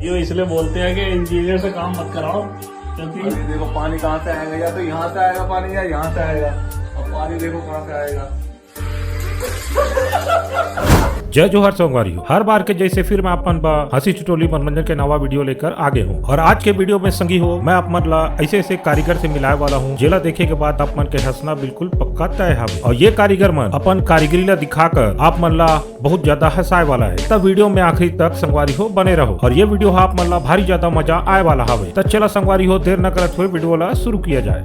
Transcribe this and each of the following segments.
ये इसलिए बोलते हैं कि इंजीनियर से काम मत कराओ, क्योंकि देखो पानी कहाँ से आएगा, या तो यहाँ से आएगा पानी या यहाँ से आएगा। अब पानी देखो कहाँ से आएगा। जय जोहर संगवारी हो। हर बार के जैसे फिर मैं अपन हंसी चुटोली मनोरंजन के नवा वीडियो लेकर आगे हूँ। और आज के वीडियो में संगी हो मैं अपन ला ऐसे ऐसे कारीगर से मिलाए वाला हूँ जेला देखे के बाद आप मन के हंसना बिल्कुल पक्का तय है। और ये कारीगर मन अपन कारीगरी ला दिखाकर आप मन ला बहुत ज्यादा हंसाए वाला है। तब वीडियो में आखिरी तक संगवारी हो बने रहो। और ये वीडियो आप मन ला भारी ज्यादा मजा आए वाला है। तब चला संगवारी हो देर न करते हुए वीडियो ला शुरू किया जाए।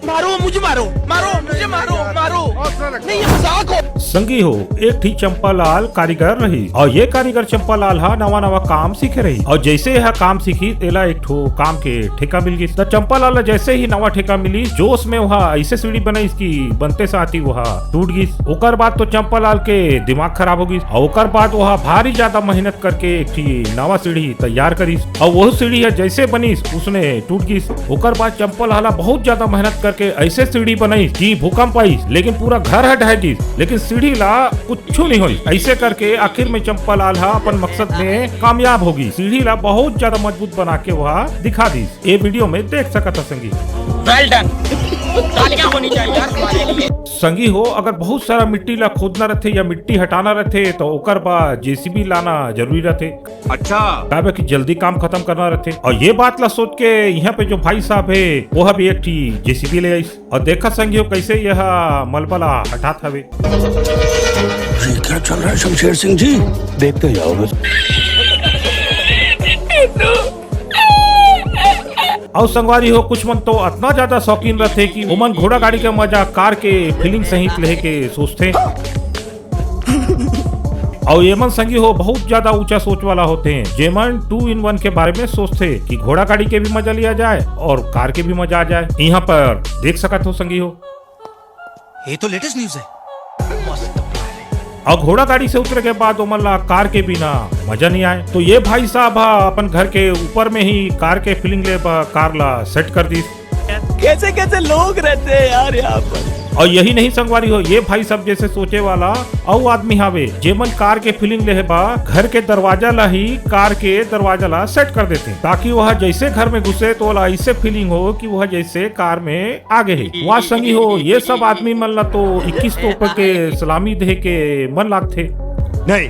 मारो मुझे, मारो मुझे, मारो नहीं, ये मजाक हो। संगी हो एक थी चंपालाल कारीगर रही और ये कारीगर चंपालाल हा नवा नवा काम सीखे रही। और जैसे यह काम सीखी तेला एक ठो काम के ठेका मिल गई। तो चंपालाल जैसे ही नवा ठेका मिली जोश में वहाँ ऐसे सीढ़ी बनाई इसकी बनते साथ ही वहाँ टूट गई। ओकर बाद तो चंपालाल के दिमाग खराब हो गई। और ओकर बाद वहाँ भारी ज्यादा मेहनत करके एक थी नवा सीढ़ी तैयार करी। और वह सीढ़ी है जैसे बनी उसने टूट गई। ओकर बाद चंपालाल बहुत ज्यादा मेहनत करके ऐसे सीढ़ी बनाई कि भूकंप आई, लेकिन पूरा घर है ढह गई, लेकिन सीढ़ी ला कुछ नहीं हुई। ऐसे करके आखिर में चंपालाल अपन मकसद में कामयाब होगी। सीढ़ी ला बहुत ज्यादा मजबूत बना के वहाँ दिखा दी। ये वीडियो में देख सकता था संगी। Well done. तालियां होनी चाहिए यार तुम्हारे लिए। संगी हो अगर बहुत सारा मिट्टी ला खोदना रहते या मिट्टी हटाना रहते तो ओकर बाद जेसीबी लाना जरूरी रहते। अच्छा काबे की जल्दी काम खत्म करना रहते। और ये बात ला सोच के यहाँ पे जो भाई साहब है वो भी एक जेसीबी ले आई। और देखा संगी हो कैसे यह मलबला हटात हवे। क्या चल रहा है शमशेर सिंह जी, देखते जाओ बस। और संगवारी हो कुछ मन तो इतना ज्यादा शौकीन रहते कि उमन घोड़ा गाड़ी के मजा कार के फीलिंग सहित लेके सोचते। और ये मन संगी हो बहुत ज्यादा ऊंचा सोच वाला होते हैं। जेमन 2-in-1 के बारे में सोचते कि घोड़ा गाड़ी के भी मजा लिया जाए और कार के भी मजा आ जाए। यहाँ पर देख सकते हो संगी हो ये तो लेटेस्ट न्यूज़ है। और घोड़ा गाड़ी से उतरे के बाद उमरला कार के बिना मजा नहीं आए। तो ये भाई साहब अपन घर के ऊपर में ही कार के फीलिंग ले कार ला सेट कर दी। कैसे कैसे लोग रहते हैं यार यहाँ पर। और यही नहीं संगवारी हो ये भाई सब जैसे सोचे वाला और आदमी हावे जेमन कार के फीलिंग ले बा घर के दरवाजा ला ही कार के दरवाजा ला सेट कर देते ताकि वह जैसे घर में घुसे तो वाला ऐसे फीलिंग हो कि वह जैसे कार में आगे है। वह संगी हो ये सब आदमी मन ला तो 21 तोप के सलामी दे के मन लागते नहीं।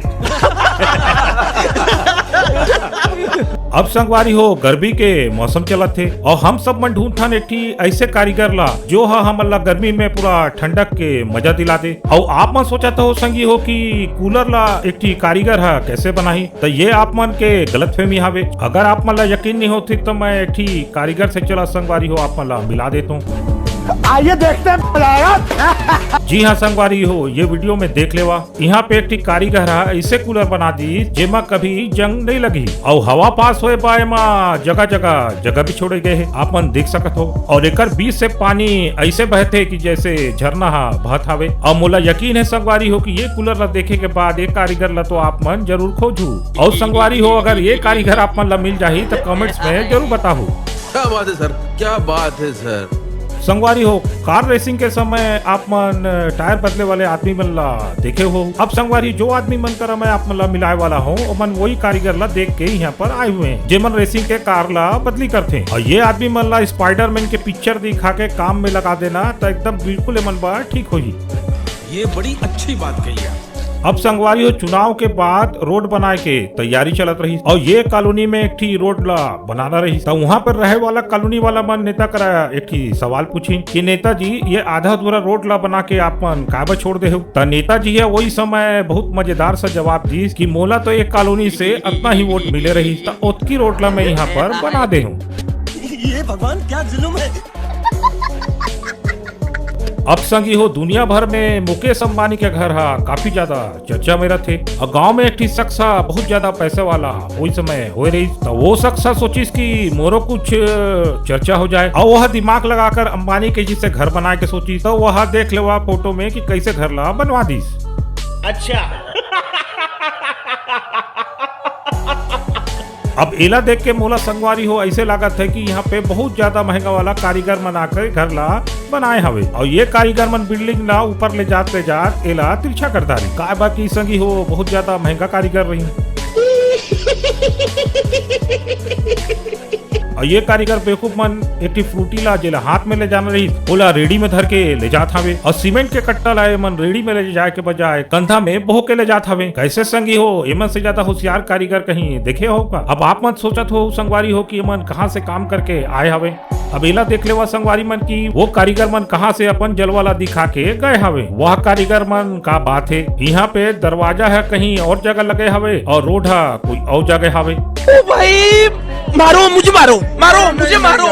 अब संगवारी हो गर्मी के मौसम चलत थे और हम सब मन ढूंढथन एक ऐसे कारीगर ला जो हम ला गर्मी में पूरा ठंडक के मजा दिला दे। और आप मन सोचा हो संगी हो कि कूलर ला एक कारीगर है कैसे बनाई। तो ये आप मन के गलत फहमी हावे। अगर आप मन ला यकीन नहीं होती तो मैं एक कारीगर से चला संगवारी हो आप मन ला मिला देता हूँ। आइए देखते हैं। जी हाँ संगवारी हो ये वीडियो में देख लेवा। यहाँ पे एक कारीगर है ऐसे कूलर बना दी जेमा कभी जंग नहीं लगी और हवा पास होए पाए जगह जगह भी छोड़े गए है आप मन देख सकत हो। और एकर बीच से पानी ऐसे बहते कि जैसे झरना बहत हवे। और मोला यकीन है संगवारी हो कि ये कूलर ला देखे के बाद एक कारीगर ला तो आप मन जरूर खोजू। और संगवारी हो अगर ये कारीगर आप मन ला मिल जाही तो कमेंट्स में जरूर बताओ। क्या बात है सर, क्या बात है सर। संगवारी हो कार रेसिंग के समय आप मन टायर बदले वाले आदमी मन ला देखे हो। अब संगवारी जो आदमी मन कर मैं आप मन ला मिलाए वाला हूँ मन वही कारीगर ला देख के यहाँ पर आए हुए हैं जेमन रेसिंग के कार ला बदली करते। और ये आदमी मन ला स्पाइडरमैन के पिक्चर दिखा के काम में लगा देना तो एकदम बिल्कुल मन बात ठीक होगी। ये बड़ी अच्छी बात कही है। अब संगवारी हो चुनाव के बाद रोड बनाए के तैयारी चलत रही और ये कॉलोनी में एक रोड ला बनाना रही। तो वहाँ पर रहे वाला कॉलोनी वाला मन नेता कराया एक सवाल पूछी कि नेताजी ये आधा अधूरा रोड ला बना के आप मन काबा छोड़ दे हो। तो नेताजी है वही समय बहुत मजेदार सा जवाब दी कि मोला तो एक कॉलोनी से अपना ही वोट मिले रही तो उतकी रोड ला मैं यहाँ पर बना दे हूँ। ये भगवान क्या जुल्म है। अब संगी हो दुनिया भर में मुकेश अंबानी के घर काफी ज्यादा चर्चा में रहते। और गांव में एक शख्स बहुत ज्यादा पैसे वाला वही समय हो रही। तो वो शख्स सोचिस कि मोरो कुछ चर्चा हो जाए और वह दिमाग लगाकर अंबानी के जिसे घर बनाए के सोची। तो वह देख लेवा फोटो में कि कैसे घर ला बनवा दी। अच्छा अब एला देख के मोला संगवारी हो ऐसे लागत है कि यहाँ पे बहुत ज्यादा महंगा वाला कारीगर बनाकर घर ला बनाए हवे और ये कारीगर मन बिल्डिंग ला ऊपर ले जात एला तिरछा कर दारी का बाकी संगी हो बहुत ज्यादा महंगा कारीगर रही। और ये कारीगर बेवकूफ मन एक फ्रूटी ला जेला हाथ में ले जाना रही ओला रेडी में धर के ले जात हवे और सीमेंट के कट्टा लाए मन रेडी में ले जाए के बजाय कंधा में बहो के ले जात हवे। कैसे संगी हो एमन से ज्यादा होशियार कारीगर कहीं देखे होगा। अब आप मत सोचत हो संगवारी हो कि एमन कहाँ से काम करके आए हवे। अब एला देख ले संगवारी मन की वो कारीगर मन कहाँ से अपन जलवाला दिखा के गए हवे। वह कारीगर मन का बात है यहाँ पे दरवाजा है कहीं और जगह लगे हवे और रोड है कोई और जगह हवे। ओ भाई मारो मुझे मारो मुझे मारो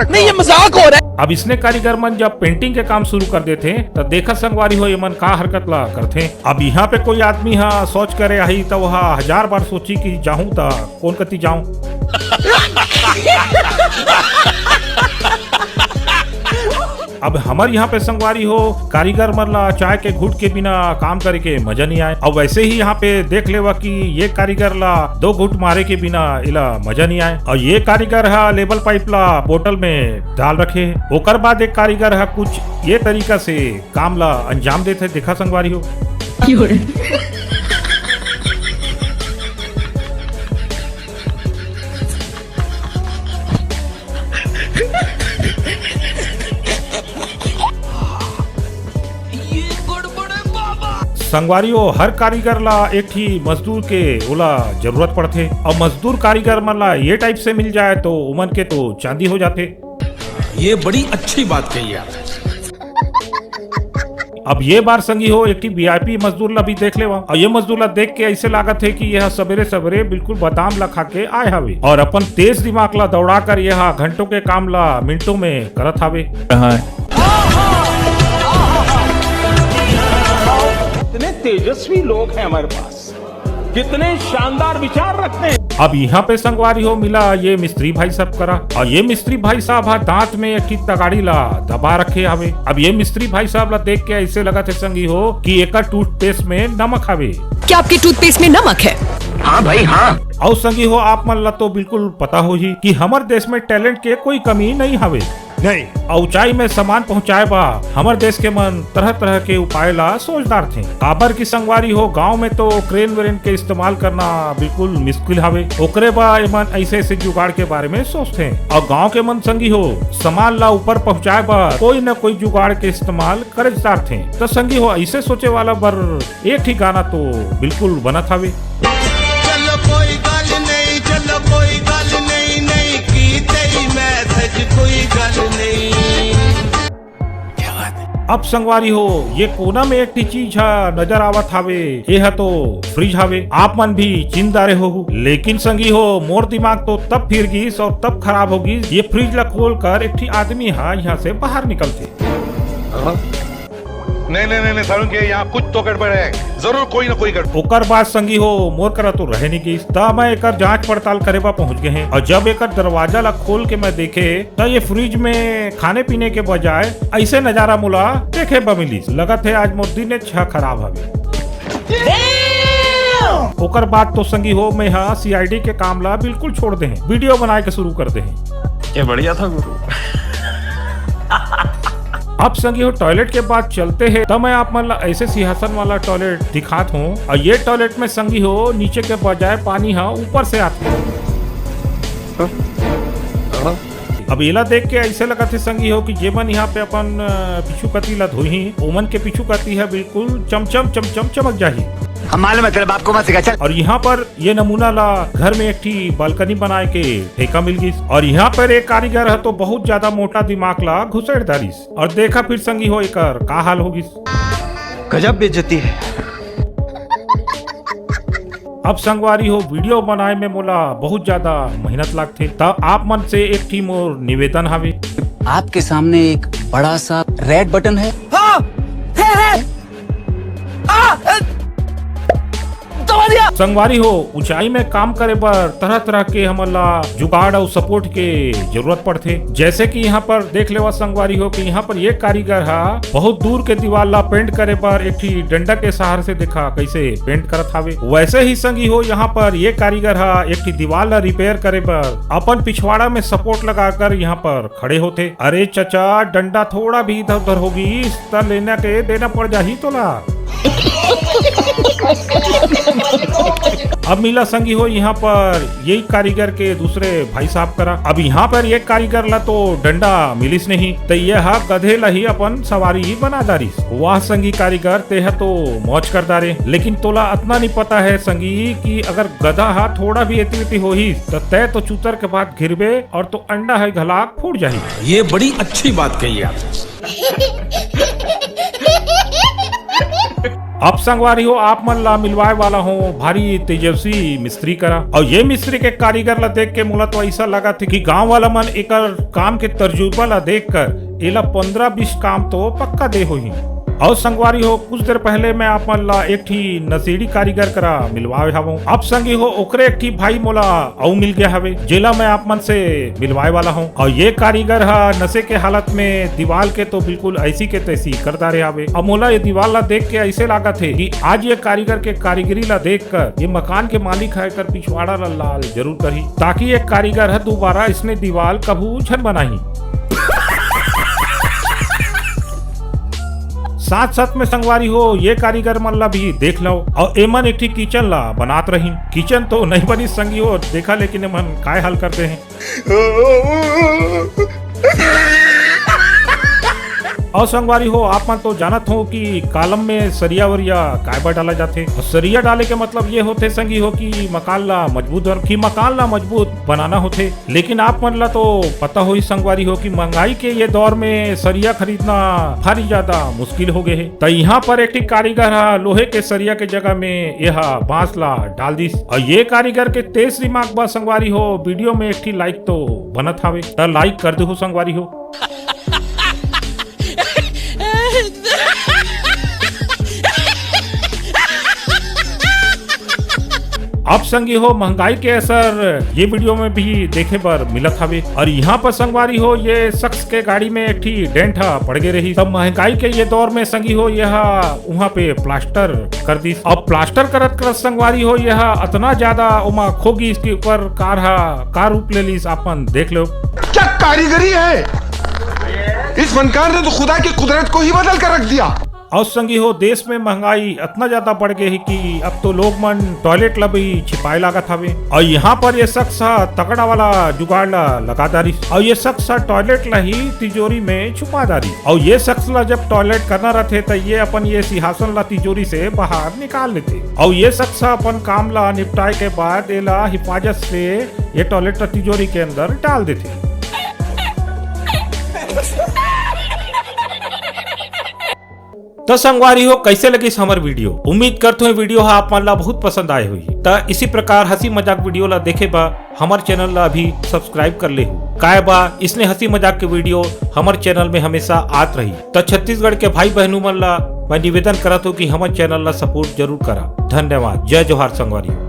नहीं ये मजाक हो रहा है। अब इसने कारीगर मन जब पेंटिंग के काम शुरू कर देते तो देखा संगवारी हो ये मन का हरकत ला करते। अब यहाँ पे कोई आदमी हाँ सोच करे आई तो वह 1000 बार सोची कि जाऊं ता कौन कती जाऊं। अब हमारे यहाँ पे संगवारी हो कारीगर मरला चाय के घुट के बिना काम करे के मजा नहीं आए। और वैसे ही यहाँ पे देख लेवा कि ये कारीगर ला 2 घुट मारे के बिना इला मजा नहीं आए। और ये कारीगर है लेबल पाइप ला बोतल में डाल रखे ओकर बाद एक कारीगर है कुछ ये तरीका से काम ला अंजाम देते देखा संगवारी हो। संगवारियों हर कारीगर ला एक ही मजदूर के ओला जरूरत पड़ते और मजदूर कारीगर मन ला ये टाइप से मिल जाए तो उमन के तो चांदी हो जाते। ये बड़ी अच्छी बात कही आप। अब ये बार संगी हो एक VIP मजदूर ला भी देख लेवा और ये मजदूर ला देख के ऐसे लागत है कि यह सवेरे सवेरे बिल्कुल बादाम ला खा के आए हवे और अपन तेज दिमाग ला दौड़ा कर यह घंटों के काम ला मिनटों में करत हवे। कितने तेजस्वी लोग हैं हमारे पास, कितने शानदार विचार रखते हैं। अब यहाँ पे संगवारी हो मिला ये मिस्त्री भाई साहब करा और ये मिस्त्री भाई साहब दांत में एक तगाड़ी ला दबा रखे हवे। अब ये मिस्त्री भाई साहब ला देख के ऐसे लगा थे संगी हो कि एक टूथपेस्ट में नमक हवे। क्या आपके टूथपेस्ट में नमक है? हाँ भाई हाँ। और संगी हो आप मन ला तो बिल्कुल पता हो ही कि हमारे देश में टैलेंट के कोई कमी नहीं हवे नहीं। ऊंचाई में सामान पहुंचाए बा हमारे देश के मन तरह तरह के उपाय ला सोचदार थे। काबर की संगवारी हो गांव में तो क्रेन वेरेन के इस्तेमाल करना बिल्कुल मुश्किल हवे ओकरे बा मन ऐसे ऐसे जुगाड़ के बारे में सोचते और गांव के मन संगी हो सामान ला ऊपर पहुंचाए बा कोई न कोई जुगाड़ के इस्तेमाल करजदार थे। तो संगी हो ऐसे सोचे वाला बर एक ही गाना तो बिल्कुल बनत हवे। चलो कोई गल नहीं, चलो कोई गल नहीं, नहीं की तेरी मैसेज कोई गल नहीं। अब संगवारी हो ये कोना में एक चीज नजर आवत हवे ये है तो फ्रिज हवे। आप मन भी चिंतारे हो लेकिन संगी हो मोर दिमाग तो तब फिर गीस और तब खराब होगी ये फ्रिज ला खोल कर एक आदमी यहाँ से बाहर निकलते। नहीं सारुण के यहाँ कुछ तो गड़बड़ है, जरूर कोई ना कोई गड़बड़। ओकर बाद संगी हो मोर करा तो रहे नहीं गई तब मैं एकर जांच पड़ताल करे बा पहुंच गए हैं और जब एकर दरवाजा ला खोल के मैं देखे तो ये फ्रिज में खाने पीने के बजाय ऐसे नजारा मुला देखे बा मिली लगत है आज मोर दिन खराब हवे। ओकर बाद तो संगी हो मैं CID के काम ला बिल्कुल छोड़ दे हैं वीडियो बनाए के शुरू कर दे हैं। ये बढ़िया था गुरु। अब संगी हो टॉयलेट के बाद चलते हैं तब मैं आप मन ला ऐसे सिंहासन वाला टॉयलेट दिखात हूँ और ये टॉयलेट में संगी हो नीचे के बजाय पानी ऊपर से आते हैं। अब एला देख के ऐसे लगा थे संगी हो कि जेमन यहाँ पे अपन पिछू कती ला धोही ओमन के पिछू कती है बिल्कुल चमचम चमचम चमक जाही। हमारे मतलब आपको मत सिखा चल। और यहाँ पर ये नमूना ला घर में एक बालकनी बनाए के ठेका मिल गई और यहाँ पर एक कारीगर है तो बहुत ज्यादा मोटा दिमाग ला घुसेड़ दारिस और देखा फिर संगी हो एक का हाल होगी। गजब बेइज्जती है। अब संगवारी हो वीडियो बनाए में मोला बहुत ज्यादा मेहनत लगते तब आप मन से एक ठी मोर निवेदन हवे। आपके सामने एक बड़ा सा रेड बटन है। हाँ है। उड़ा दिया। संगवारी हो ऊंचाई में काम करे पर तरह तरह के हमला जुगाड़ और सपोर्ट के जरूरत पड़ते। जैसे कि यहाँ पर देख लेवा संगवारी हो कि यहाँ पर ये कारीगर हा बहुत दूर के दीवार ला पेंट करे पर एक ठी डंडा के सहारे से देखा कैसे पेंट करत हावे। वैसे ही संगी हो यहाँ पर ये कारीगर हा एक ठी दीवार ला रिपेयर करे पर अपन पिछवाड़ा में सपोर्ट लगाकर यहाँ पर खड़े होते। अरे चचा डंडा थोड़ा भी इधर उधर होगी तो लेना के देना पड़ जाही तोला। अब मिला संगी हो यहाँ पर यही कारीगर के दूसरे भाई साहब करा। अब यहाँ पर एक कारीगर ला तो डंडा मिलिस नहीं तो यह गधे ला ही अपन सवारी ही बना दारिस। वाह संगी कारीगर तेह तो मौज कर दारे। लेकिन तोला इतना नहीं पता है संगी कि अगर गधा हा थोड़ा भी एती हो ही तो तय तो चूतर के बाद घिरबे और तो अंडा है घलाक फूट जाही। ये बड़ी अच्छी बात कही आप। अब संगवारी हो आप मन ला मिलवाए वाला हो भारी तेजस्वी मिस्त्री करा। और ये मिस्त्री के कारीगर ला देख के मोला तो ऐसा लगा था कि गांव वाला मन एक काम के तर्जुबा ला देख कर एला 15-20 काम तो पक्का दे हो ही। और संगवारी हो कुछ देर पहले मैं आप मन ला एक ठी नशेड़ी कारीगर करा मिलवाए हूँ। अब संगी हो ओकरे एक ठी भाई मोला औ मिल गया हवे जेला मैं आप मन से मिलवाए वाला हूँ। और ये कारीगर हा नशे के हालत में दीवार के तो बिल्कुल ऐसी के तैसी कर दारे हवे। अब मोला ये दीवार ला देख के ऐसे लगा थे कि आज ये कारीगर के कारीगरी ला देख कर ये मकान के मालिक है कर पिछवाड़ा ला लाल जरूर करी ताकि ये कारीगर है दोबारा इसने दीवार कभू छन बनाही। साथ साथ में संगवारी हो ये कारीगर मन ला भी देख लो और एमन एक किचन ला बनात रही। किचन तो नहीं बनी संगी हो देखा लेकिन एमन काय हाल करते हैं। और संगवारी हो आप मन तो जानत हो कि कालम में सरिया वरिया काय बर डाला जाते। और सरिया डाले के मतलब ये होते संगी हो कि मकान ला मजबूत बनाना होते। लेकिन आप मन ला तो पता हो ही संगवारी हो कि महंगाई के ये दौर में सरिया खरीदना भारी ज्यादा मुश्किल हो गए है। तो यहाँ पर एक कारीगर लोहे के सरिया के जगह में यह बांस ला डाल दी। और ये कारीगर के तेज दिमाग बा संगवारी हो वीडियो में एक लाइक तो बनत हावे तो लाइक कर दो संगवारी हो। अब संगी हो महंगाई के असर ये वीडियो में भी देखे पर मिलत हवे। और यहाँ पर संगवारी हो ये शख्स के गाड़ी में एक ठी डेंट पड़ गए रही। तब महंगाई के ये दौर में संगी हो यह वहाँ पे प्लास्टर कर दी। अब प्लास्टर करत करत संगवारी हो यह इतना ज्यादा उमा खोगी इसके ऊपर कार रूप ले ली। अपन देख लो क्या कारीगरी है। इस फनकार ने तो खुदा की कुदरत को ही बदल कर रख दिया। और संगी हो देश में महंगाई इतना ज्यादा बढ़ गई है कि अब तो लोग मन टॉयलेट ला भी छिपाए लागत हवे। और यहाँ पर ये शख्स तगड़ा वाला जुगाड़ ला लगा दारी। और ये शख्स टॉयलेट ला ही तिजोरी में छुपा दारी। और ये शख्स ला जब टॉयलेट करना रहते तो ये अपन ये सिंहासन ला तिजोरी से बाहर निकाल लेते। और ये शख्स अपन काम ला निपटाए के बाद एला हिफाजत से ये टॉयलेट ला तिजोरी के अंदर डाल देते। तो संगवारी हो कैसे लगी हमार वीडियो। उम्मीद करते हो वीडियो आप मन ला बहुत पसंद आए हुई। तो इसी प्रकार हंसी मजाक वीडियो ला देखे बा हमार चैनल ला भी सब्सक्राइब कर ले हो काय बा इसने हंसी मजाक के वीडियो हमार चैनल में हमेशा आत रही। तो छत्तीसगढ़ के भाई बहनों मन ला मैं निवेदन करत हूँ कि हमारे चैनल ला सपोर्ट जरूर करा। धन्यवाद। जय जोहार संगवारी।